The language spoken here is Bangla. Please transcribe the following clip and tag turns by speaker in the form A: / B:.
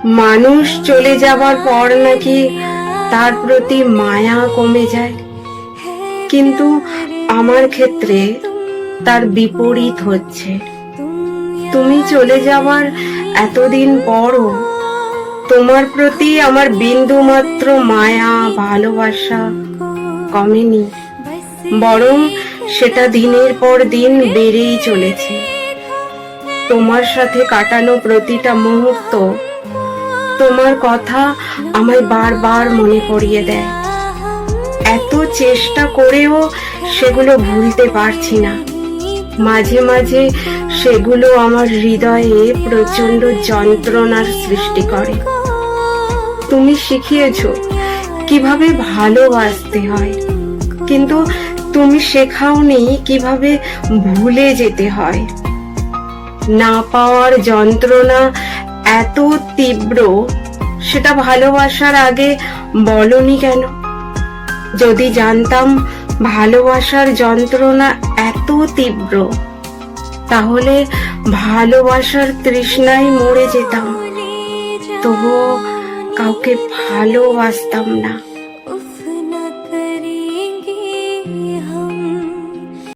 A: মানুষ চলে যাবার পর নাকি তার প্রতি মায়া কমে যায়, কিন্তু আমার ক্ষেত্রে তার বিপরীত হচ্ছে। তুমি চলে যাবার এতদিন পরও তোমার প্রতি আমার বিন্দু মাত্র মায়া ভালোবাসা কমেনি, বরং সেটা দিনের পর দিন বেড়েই চলেছে। তোমার সাথে কাটানো প্রতিটা মুহূর্ত তোমার কথা আমায় বারবার মনে করিয়ে দেয়। এত চেষ্টা করেও সেগুলো ভুলতে পারছি না। মাঝে মাঝে সেগুলো আমার হৃদয়ে প্রচন্ড যন্ত্রণার সৃষ্টি করে। তুমি শিখিয়েছো কিভাবে ভালোবাসতে হয়, কিন্তু তুমি শেখাওনি কিভাবে ভুলে যেতে হয়। না পাওয়ার যন্ত্রণা এত তীব্র, সেটা ভালোবাসার আগে বলনি কেন? যদি জানতাম ভালোবাসার যন্ত্রণা এত তীব্র, তাহলে ভালোবাসার তৃষ্ণায় মরে যেতাম, তবুও কাউকে ভালোবাসতাম না।